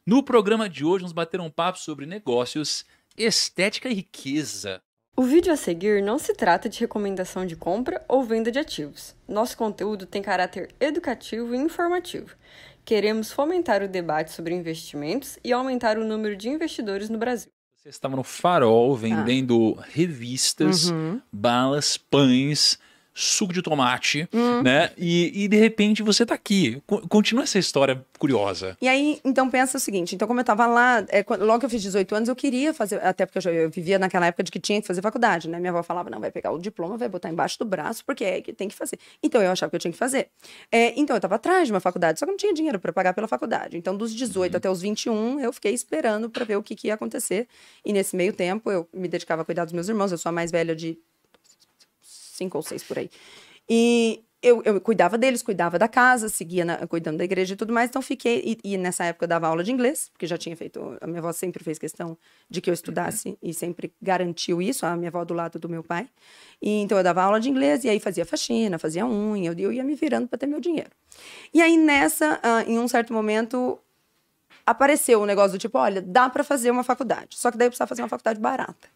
No programa de hoje, vamos bater um papo sobre negócios, estética e riqueza. O vídeo a seguir não se trata de recomendação de compra ou venda de ativos. Nosso conteúdo tem caráter educativo e informativo. Queremos fomentar o debate sobre investimentos e aumentar o número de investidores no Brasil. Você estava no Farol vendendo revistas, balas, pães, suco de tomate, né? E de repente você tá aqui. Continua essa história curiosa. E aí, então, pensa o seguinte. Então, como eu tava lá, logo que eu fiz 18 anos, eu queria fazer... Até porque eu vivia naquela época de que tinha que fazer faculdade, né? Minha avó falava, não, vai pegar o diploma, vai botar embaixo do braço, porque é que tem que fazer. Então, eu achava que eu tinha que fazer. Então, eu tava atrás de uma faculdade, só que eu não tinha dinheiro para pagar pela faculdade. Então, dos 18 até os 21, eu fiquei esperando para ver o que ia acontecer. E nesse meio tempo, eu me dedicava a cuidar dos meus irmãos. Eu sou a mais velha de 5 ou 6 por aí. E eu cuidava deles, cuidava da casa, seguia cuidando da igreja e tudo mais. Então fiquei, e nessa época eu dava aula de inglês, porque já tinha feito, a minha avó sempre fez questão de que eu estudasse e sempre garantiu isso, a minha avó do lado do meu pai. E então eu dava aula de inglês e aí fazia faxina, fazia unha, eu ia me virando para ter meu dinheiro. E aí em um certo momento, apareceu um negócio do tipo, olha, dá para fazer uma faculdade, só que daí eu precisava fazer uma faculdade barata.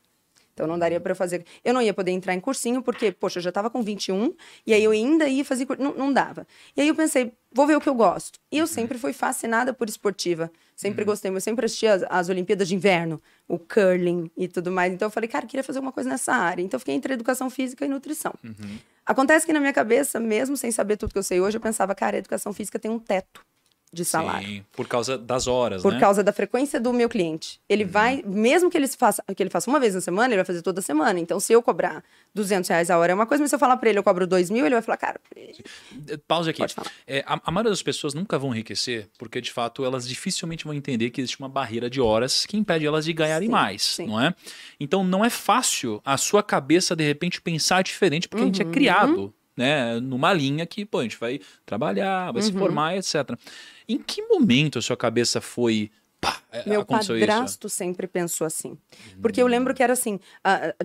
Então, não daria para eu fazer... Eu não ia poder entrar em cursinho, porque, poxa, eu já estava com 21, e aí eu ainda ia fazer... Não dava. E aí eu pensei, vou ver o que eu gosto. E eu sempre fui fascinada por esportiva. Sempre gostei, eu sempre assistia as Olimpíadas de Inverno, o curling e tudo mais. Então, eu falei, cara, eu queria fazer alguma coisa nessa área. Então, eu fiquei entre educação física e nutrição. Acontece que na minha cabeça, mesmo sem saber tudo que eu sei hoje, eu pensava, cara, a educação física tem um teto de salário. Sim, por causa das horas, Por causa da frequência do meu cliente. Ele vai, mesmo que ele faça uma vez na semana, ele vai fazer toda semana. Então, se eu cobrar R$200 a hora é uma coisa, mas se eu falar pra ele, eu cobro 2.000, ele vai falar, cara... Pausa aqui. Pode falar. A maioria das pessoas nunca vão enriquecer, porque, de fato, elas dificilmente vão entender que existe uma barreira de horas que impede elas de ganharem mais, não é? Então, não é fácil a sua cabeça, de repente, pensar diferente, porque a gente é criado, né, numa linha que, pô, a gente vai trabalhar, vai se formar, etc. Em que momento a sua cabeça foi... Pá, meu aconteceu padrasto sempre pensou assim. Porque eu lembro que era assim,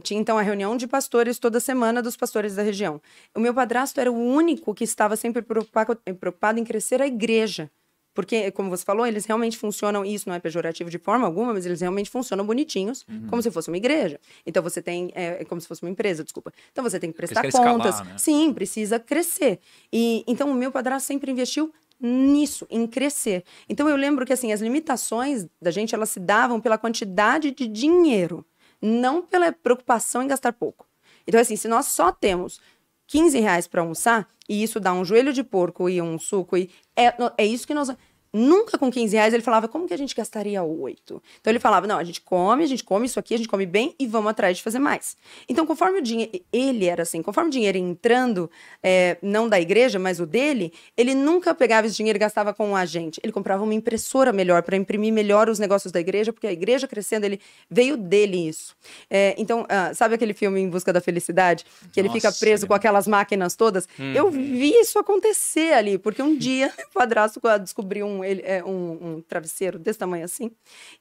tinha então a reunião de pastores toda semana dos pastores da região. O meu padrasto era o único que estava sempre preocupado em crescer a igreja. Porque, como você falou, eles realmente funcionam, e isso não é pejorativo de forma alguma, mas eles realmente funcionam bonitinhos, como se fosse uma igreja. Então, você tem, como se fosse uma empresa, desculpa. Então, você tem que prestar contas. Escalar, né? Sim, precisa crescer. E então, o meu padrasto sempre investiu nisso, em crescer. Então, eu lembro que, assim, as limitações da gente, elas se davam pela quantidade de dinheiro, não pela preocupação em gastar pouco. Então, assim, se nós só temos R$15 para almoçar, e isso dá um joelho de porco e um suco, e é isso que nós... Nunca com R$15 ele falava, como que a gente gastaria 8? Então ele falava, não, a gente come isso aqui, a gente come bem e vamos atrás de fazer mais. Então, conforme o dinheiro, ele era assim, conforme o dinheiro ia entrando, não da igreja, mas o dele, ele nunca pegava esse dinheiro e gastava com a gente. Ele comprava uma impressora melhor para imprimir melhor os negócios da igreja, porque a igreja crescendo, veio dele isso. Então, sabe aquele filme Em Busca da Felicidade? Que ele fica preso com aquelas máquinas todas? Eu vi isso acontecer ali, porque um dia o padrasto descobriu um travesseiro desse tamanho assim,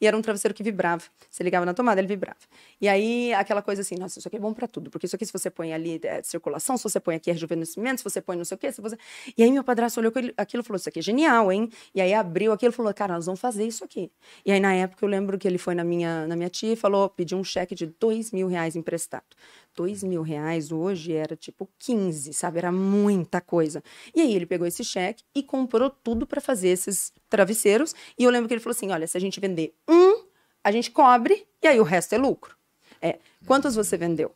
e era um travesseiro que vibrava. Você ligava na tomada, ele vibrava. E aí, aquela coisa assim, nossa, isso aqui é bom pra tudo, porque isso aqui, se você põe ali circulação, se você põe aqui rejuvenescimento, se você põe não sei o quê, se você... E aí, meu padrasto olhou aquilo e falou, isso aqui é genial, hein? E aí, abriu aquilo e falou, cara, nós vamos fazer isso aqui. E aí, na época, eu lembro que ele foi na minha tia e falou, pediu um cheque de R$2.000 emprestado. R$2.000 hoje era tipo 15, sabe? Era muita coisa. E aí ele pegou esse cheque e comprou tudo para fazer esses travesseiros. E eu lembro que ele falou assim, olha, se a gente vender a gente cobre e aí o resto é lucro. Quantos você vendeu?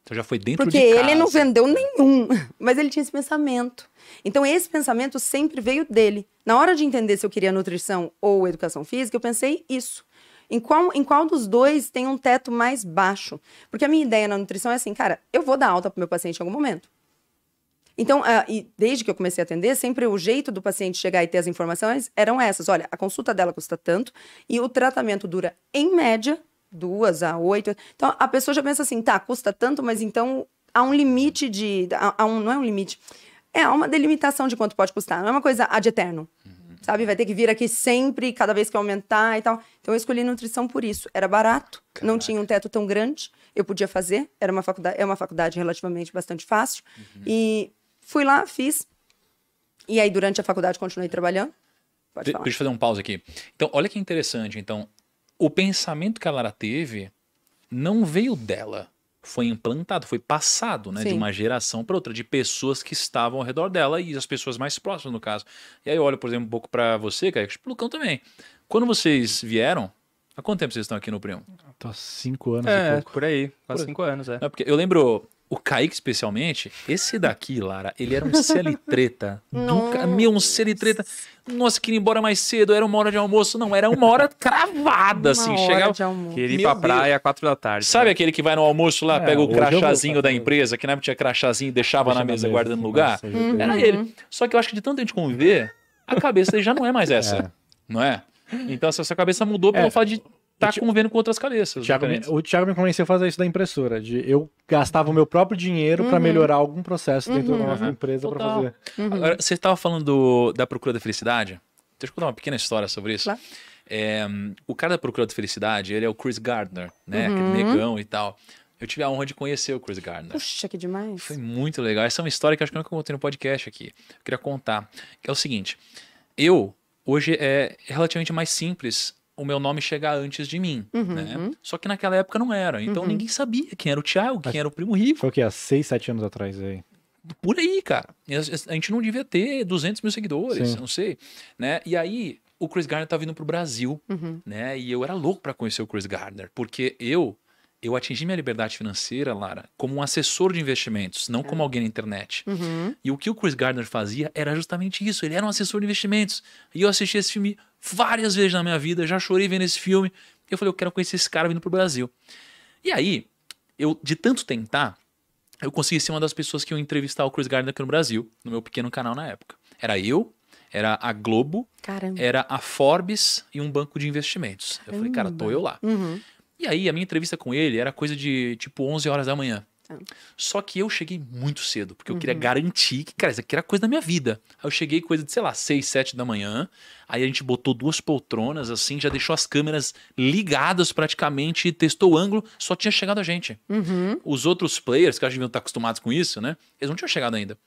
Então já foi dentro de casa. Porque ele não vendeu nenhum, mas ele tinha esse pensamento. Então esse pensamento sempre veio dele. Na hora de entender se eu queria nutrição ou educação física, eu pensei isso. Em qual dos dois tem um teto mais baixo? Porque a minha ideia na nutrição é assim, cara, eu vou dar alta pro meu paciente em algum momento. Então, e desde que eu comecei a atender, sempre o jeito do paciente chegar e ter as informações eram essas. Olha, a consulta dela custa tanto e o tratamento dura, em média, 2 a 8. Então, a pessoa já pensa assim, tá, custa tanto, mas então há um limite não é um limite, há uma delimitação de quanto pode custar. Não é uma coisa ad eterno. Sabe, vai ter que vir aqui sempre, cada vez que aumentar e tal. Então, eu escolhi nutrição por isso. Era barato, não tinha um teto tão grande, eu podia fazer. É uma faculdade relativamente bastante fácil. E fui lá, fiz. E aí, durante a faculdade, continuei trabalhando. Pode falar. Deixa eu fazer um pause aqui. Então, olha que interessante. Então, o pensamento que a Lara teve não veio dela. Foi implantado, foi passado, né, de uma geração para outra, de pessoas que estavam ao redor dela e as pessoas mais próximas, no caso. E aí eu olho, por exemplo, um pouco para você, Kaique, pro Lucão também. Quando vocês vieram, há quanto tempo vocês estão aqui no Primo? Tô há 5 anos e pouco. Por aí, quase 5 anos, Não, porque eu lembro, o Kaique especialmente, esse daqui, Lara, ele era um celitreta. Um celitreta. Nossa, queria ir embora mais cedo, era 1 hora de almoço. Não, era 1 hora cravada, assim. Chegava. Queria ir pra praia às 4 da tarde. Sabe aquele que vai no almoço lá, pega o crachazinho da empresa, que na época tinha crachazinho e deixava na mesa guardando lugar? Era ele. Só que eu acho que de tanto a gente conviver, a cabeça dele já não é mais essa. Não é? Então essa cabeça mudou pelo fato de tá convivendo com outras cabeças. O Thiago me convenceu a fazer isso da impressora. Eu gastava o meu próprio dinheiro para melhorar algum processo dentro da nossa empresa para fazer. Agora, você estava falando da Procura da Felicidade? Deixa eu contar uma pequena história sobre isso. Claro. O cara da Procura da Felicidade, ele é o Chris Gardner, né? Aquele negão e tal. Eu tive a honra de conhecer o Chris Gardner. Puxa, que demais. Foi muito legal. Essa é uma história que eu acho que eu nunca contei no podcast aqui. Eu queria contar. Que é o seguinte. Hoje é relativamente mais simples o meu nome chegar antes de mim, né? Só que naquela época não era. Então ninguém sabia quem era o Thiago, quem era o Primo Rico. Foi o quê? Há 6, 7 anos atrás aí. Por aí, cara. A gente não devia ter 200 mil seguidores, eu não sei. Né? E aí, o Chris Gardner tá vindo pro Brasil, né? E eu era louco para conhecer o Chris Gardner, porque eu atingi minha liberdade financeira, Lara, como um assessor de investimentos, não como alguém na internet. E o que o Chris Gardner fazia era justamente isso. Ele era um assessor de investimentos. E eu assisti esse filme várias vezes na minha vida, já chorei vendo esse filme. Eu falei, eu quero conhecer esse cara vindo pro Brasil. E aí, de tanto tentar, eu consegui ser uma das pessoas que iam entrevistar o Chris Gardner aqui no Brasil, no meu pequeno canal na época. Era a Globo, era a Forbes e um banco de investimentos. Eu falei, cara, tô eu lá. E aí, a minha entrevista com ele era coisa de, tipo, 11 horas da manhã. Só que eu cheguei muito cedo, porque eu queria garantir que, cara, isso aqui era coisa da minha vida. Aí eu cheguei coisa de, sei lá, 6, 7 da manhã. Aí a gente botou 2 poltronas, assim, já deixou as câmeras ligadas praticamente, testou o ângulo, só tinha chegado a gente. Os outros players, que acho que deviam estar acostumados com isso, né? Eles não tinham chegado ainda.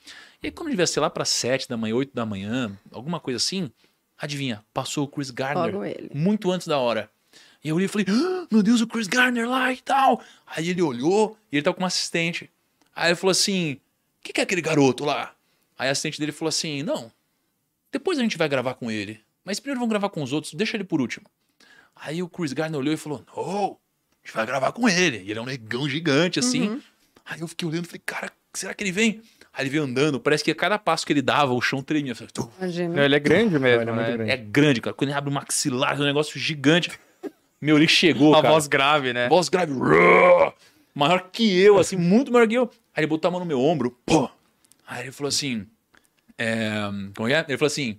E aí, quando devia ser lá para 7 da manhã, 8 da manhã, alguma coisa assim, adivinha, passou o Chris Gardner muito antes da hora. E eu olhei e falei, meu Deus, o Chris Gardner lá e tal. Aí ele olhou e ele tava com uma assistente. Aí ele falou assim, o que é aquele garoto lá? Aí a assistente dele falou assim, não, depois a gente vai gravar com ele. Mas primeiro vamos gravar com os outros, deixa ele por último. Aí o Chris Gardner olhou e falou, não, a gente vai gravar com ele. E ele é um negão gigante assim. Aí eu fiquei olhando e falei, cara, será que ele vem? Aí ele veio andando, parece que a cada passo que ele dava, o chão tremia. Imagina. Ele é grande mesmo, né? É grande, cara. Quando ele abre o maxilar, é um negócio gigante. Meu, ele chegou, cara. Uma voz grave, né? Voz grave. Maior que eu, assim, muito maior que eu. Aí ele botou a mão no meu ombro. Pô. Aí ele falou assim... Como é? Ele falou assim...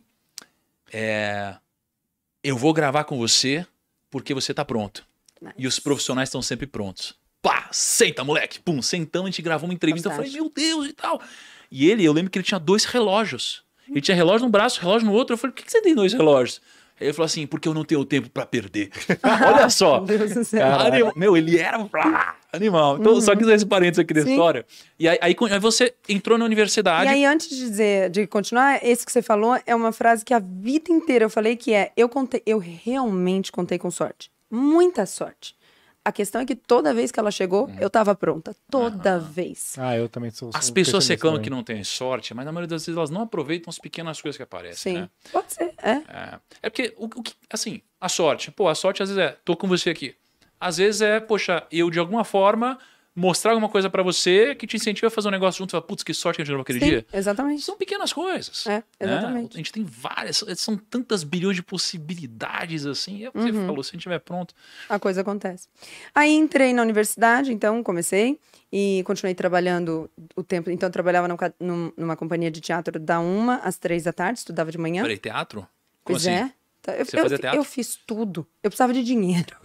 eu vou gravar com você porque você tá pronto. Nice. E os profissionais estão sempre prontos. Pá, senta, moleque. Pum, sentamos, a gente gravou uma entrevista. Fantástico. Eu falei, meu Deus e tal. E eu lembro que ele tinha 2 relógios. Ele tinha relógio num braço, relógio no outro. Eu falei, por que você tem 2 relógios? Ele falou assim, porque eu não tenho tempo pra perder. Olha só. Meu Deus do céu. Meu, ele era animal. Então, só quis esse parênteses aqui da história. E aí você entrou na universidade. E aí, antes de continuar, esse que você falou é uma frase que a vida inteira eu falei que eu realmente contei com sorte. Muita sorte. A questão é que toda vez que ela chegou, eu tava pronta. Toda vez. Eu também sou. As pessoas reclamam que não tem sorte, mas na maioria das vezes elas não aproveitam as pequenas coisas que aparecem. Sim, né? Pode ser. É porque, assim, a sorte às vezes tô com você aqui. Às vezes poxa, eu de alguma forma mostrar alguma coisa pra você que te incentiva a fazer um negócio junto e falar, putz, que sorte que a gente naquele dia. Exatamente. São pequenas coisas. Exatamente. Né? A gente tem várias, são tantas bilhões de possibilidades assim. Você falou, se a gente estiver pronto. A coisa acontece. Aí entrei na universidade, então comecei e continuei trabalhando o tempo. Então eu trabalhava numa companhia de teatro da 1 às 3 da tarde, estudava de manhã. Peraí, teatro? Como assim? Você fazia teatro? Eu fiz tudo. Eu precisava de dinheiro.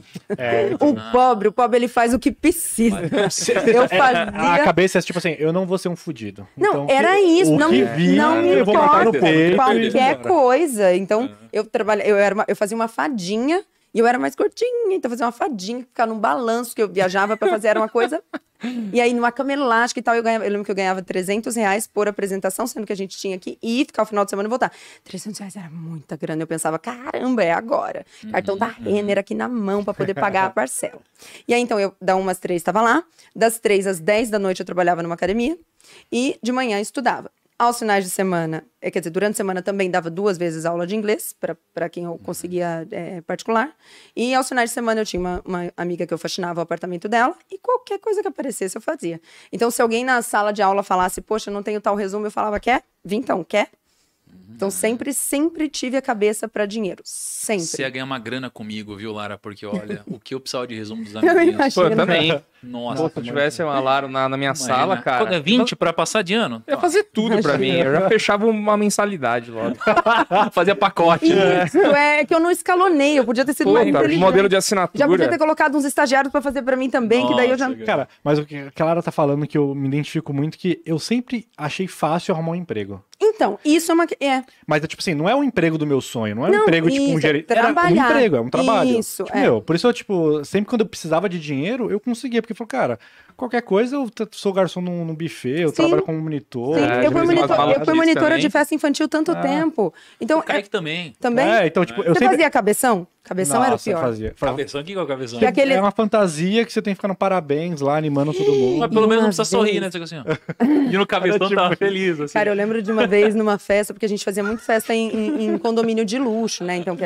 O pobre, ele faz o que precisa. Eu fazia... A cabeça é tipo assim, eu não vou ser um fudido. Não, então, era isso. Não me importa. Qualquer coisa. Então, eu fazia uma fadinha e eu era mais curtinha. Então, eu fazia uma fadinha, ficar num balanço que eu viajava pra fazer. Era uma coisa E aí, numa cama elástica e tal, eu lembro que eu ganhava R$300 por apresentação, sendo que a gente tinha que ir, ficar o final de semana e voltar. R$300 era muita grana. Eu pensava, caramba, é agora. Cartão da Renner aqui na mão pra poder pagar a parcela. E aí, então, eu, da 1 às 3, estava lá. Das 3 às 10 da noite, eu trabalhava numa academia. E de manhã, estudava. Aos finais de semana, quer dizer, durante a semana também dava 2 vezes aula de inglês, para quem eu conseguia particular. E aos finais de semana eu tinha uma amiga que eu faxinava o apartamento dela, e qualquer coisa que aparecesse eu fazia. Então, se alguém na sala de aula falasse, poxa, não tenho tal resumo, eu falava, quer? Vim então, quer? Então, sempre tive a cabeça para dinheiro. Sempre. Você ia ganhar uma grana comigo, viu, Lara? Porque, olha, o que eu precisava de resumo dos amiguinhos. Pô, eu também. Nossa. Se eu tivesse uma Lara na minha sala, cara... Quando é 20 pra passar de ano? Eu ia fazer tudo pra mim. Eu já fechava uma mensalidade logo. Fazia pacote. Isso, é que eu não escalonei. Eu podia ter sido mais inteligente. Modelo de assinatura. Já podia ter colocado uns estagiários pra fazer pra mim também, Nossa, que daí eu já... Cara, mas o que a Lara tá falando que eu me identifico muito, que eu sempre achei fácil arrumar um emprego. Então, isso é uma... Mas, tipo assim, não é o emprego do meu sonho, não é um emprego, tipo, um gerente. Era um emprego, é um trabalho. Isso, tipo, meu, por isso eu, tipo, sempre quando eu precisava de dinheiro, eu conseguia, porque eu falei, cara, qualquer coisa, eu sou garçom num buffet, eu trabalho como monitor. Sim, eu fui monitora também. de festa infantil tanto tempo. Então, O Kaique também. também. Então, tipo, eu Você sempre... fazia cabeção? Cabeção era o pior. Fazia. Cabeção, o que é o cabeção? Que aquele- É uma fantasia que você tem que ficar no parabéns lá, animando todo mundo. Mas pelo menos não Uma precisa sorrir, vez- né? Você fica assim, ó. E no cabeção Era, tá tipo, feliz, assim. Cara, eu lembro de uma vez numa festa, porque a gente fazia muito festa em condomínio de luxo, né? Então,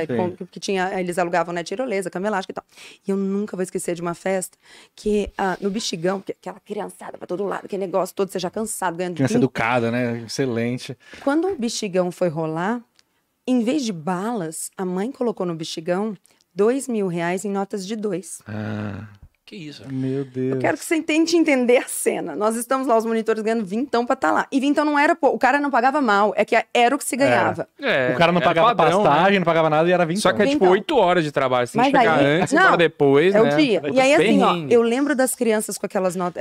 que tinha, eles alugavam, né, tirolesa, cama elástica e tal. E eu nunca vou esquecer de uma festa que, no Bexigão, aquela criançada pra todo lado, aquele negócio todo, você já cansado, ganhando... Criança educada, né? Excelente. Quando o Bexigão foi rolar, em vez de balas, a mãe colocou no Bexigão R$2.000 em notas de 2. Que isso? Meu Deus. Eu quero que você tente entender a cena. Nós estamos lá, os monitores ganhando vintão pra estar lá. E vintão não era... O cara não pagava mal, é que era o que se ganhava. É, O cara não era pagava padrão, pastagem, né? não pagava nada e era 20 Só que é tipo Então. 8 horas de trabalho. Você tem que Mas chegar aí- antes e não, para depois, É né? o dia. E aí, assim, ó, Perrengue. eu lembro das crianças com aquelas notas,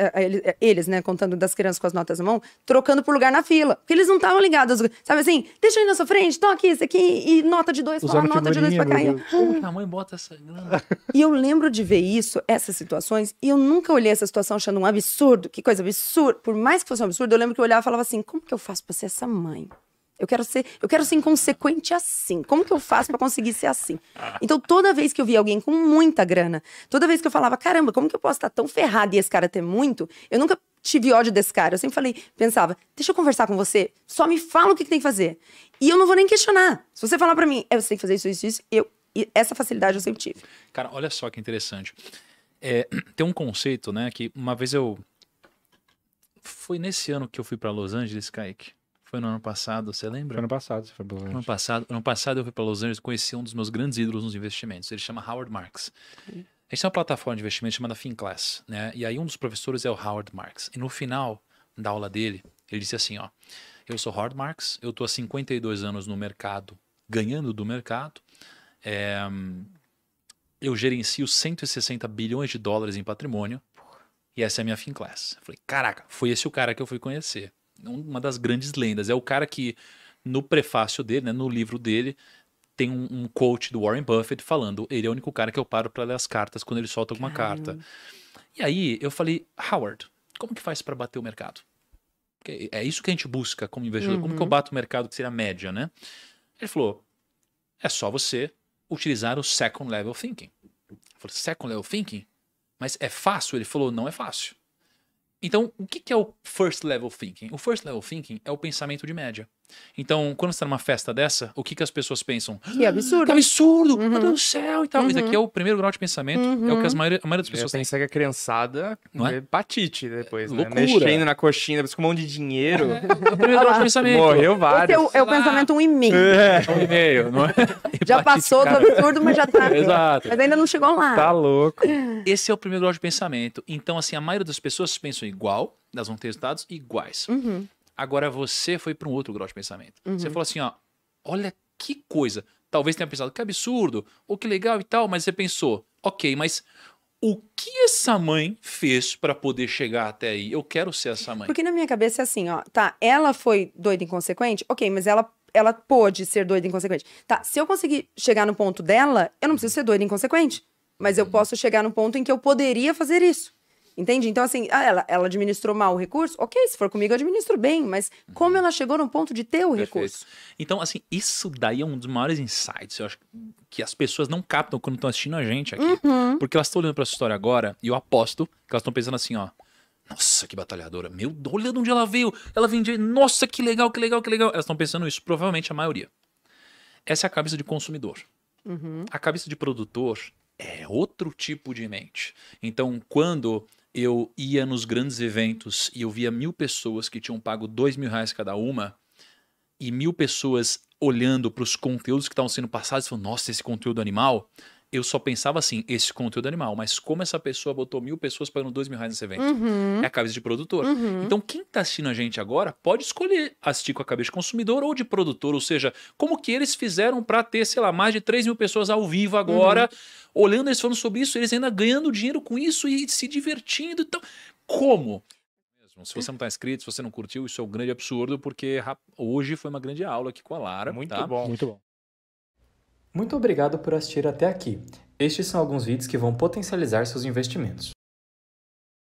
eles, né, contando das crianças com as notas na mão, trocando por lugar na fila. Porque eles não estavam ligados. Sabe assim, deixa eu ir na sua frente, toma aqui, isso aqui, e nota de 2, fala Usando nota de 2 pra cá. figurinha, Como que a mãe bota essa grana? E eu lembro de ver isso, essas situações, e eu nunca olhei essa situação achando um absurdo, que coisa absurda. Por mais que fosse um absurdo, eu lembro que eu olhava e falava assim, como que eu faço pra ser essa mãe? Eu quero ser inconsequente assim. Como que eu faço pra conseguir ser assim? Então, toda vez que eu via alguém com muita grana, toda vez que eu falava, caramba, como que eu posso estar tão ferrada e esse cara ter muito? Eu nunca tive ódio desse cara. Eu sempre pensava, deixa eu conversar com você, só me fala o que tem que fazer. E eu não vou nem questionar. Se você falar pra mim, você tem que fazer isso, e essa facilidade eu sempre tive. Cara, olha só que interessante. Tem um conceito, né, que uma vez foi nesse ano que eu fui pra Los Angeles, Kaique. Foi no ano passado, você lembra? Foi ano passado, você foi bom. Ano passado eu fui para Los Angeles e conheci um dos meus grandes ídolos nos investimentos. Ele chama Howard Marks. A gente tem uma plataforma de investimento chamada FinClass, né? E aí um dos professores é o Howard Marks. E no final da aula dele, ele disse assim, ó, eu sou Howard Marks, eu tô há 52 anos no mercado, ganhando do mercado. Eu gerencio 160 bilhões de dólares em patrimônio e essa é a minha FinClass. Eu falei, caraca, foi esse o cara que eu fui conhecer. Uma das grandes lendas. É o cara que, no prefácio dele, né, no livro dele, tem um quote do Warren Buffett falando, ele é o único cara que eu paro para ler as cartas quando ele solta alguma carta. E aí eu falei, Howard, como que faz para bater o mercado? Porque é isso que a gente busca como investidor. Como que eu bato o mercado, que seria a média, né? Ele falou, é só você utilizar o second level thinking. Eu falei, second level thinking? Mas é fácil? Ele falou, não é fácil. Então, o que é o first level thinking? O first level thinking é o pensamento de média. Então, quando você está numa festa dessa, o que as pessoas pensam? Que absurdo. Que absurdo! Meu Deus do céu! E tal. Isso aqui é o primeiro grau de pensamento. É o que a maioria das Eu pessoas têm. pensei que a criançada Não é? hepatite depois, né? Loucura. Mexendo na coxinha, com um monte de dinheiro. É o primeiro grau de pensamento. Morreu Esse vários. é o pensamento 1,5. É um e-mail, não é? Já passou do absurdo, mas já tá. Exato. Mas ainda não chegou lá. Tá louco. Esse é o primeiro grau de pensamento. Então, assim, a maioria das pessoas pensam igual, elas vão ter resultados iguais. Agora, você foi para um outro grau de pensamento. Você falou assim, ó, olha que coisa. Talvez tenha pensado, que absurdo, ou que legal e tal, mas você pensou, ok, mas o que essa mãe fez para poder chegar até aí? Eu quero ser essa mãe. Porque na minha cabeça é assim, ó, tá, ela foi doida e inconsequente, ok, mas ela pôde ser doida e inconsequente. Tá, se eu conseguir chegar no ponto dela, eu não preciso ser doida e inconsequente, mas eu posso chegar no ponto em que eu poderia fazer isso. Entende? Então, assim, ela administrou mal o recurso? Ok, se for comigo, eu administro bem. Mas como ela chegou no ponto de ter o recurso? Então, assim, isso daí é um dos maiores insights, eu acho, que as pessoas não captam quando estão assistindo a gente aqui. Porque elas estão olhando pra essa história agora, e eu aposto que elas estão pensando assim, ó. Nossa, que batalhadora. Meu, olha de onde ela veio. Ela vendia. Nossa, que legal, que legal, que legal. Elas estão pensando isso, provavelmente a maioria. Essa é a cabeça de consumidor. A cabeça de produtor é outro tipo de mente. Então, quando eu ia nos grandes eventos e eu via 1.000 pessoas que tinham pago R$2.000 cada uma, e 1.000 pessoas olhando para os conteúdos que estavam sendo passados e falando, nossa, esse conteúdo animal, eu só pensava assim, esse conteúdo animal, mas como essa pessoa botou 1.000 pessoas pagando R$2.000 nesse evento? É a cabeça de produtor. Então, quem está assistindo a gente agora pode escolher assistir com a cabeça de consumidor ou de produtor, ou seja, como que eles fizeram para ter, sei lá, mais de 3.000 pessoas ao vivo agora, olhando eles falando sobre isso, eles ainda ganhando dinheiro com isso e se divertindo. Então, como? Se você não está inscrito, se você não curtiu, isso é um grande absurdo, porque hoje foi uma grande aula aqui com a Lara. Muito tá? bom. Muito bom. Muito obrigado por assistir até aqui. Estes são alguns vídeos que vão potencializar seus investimentos.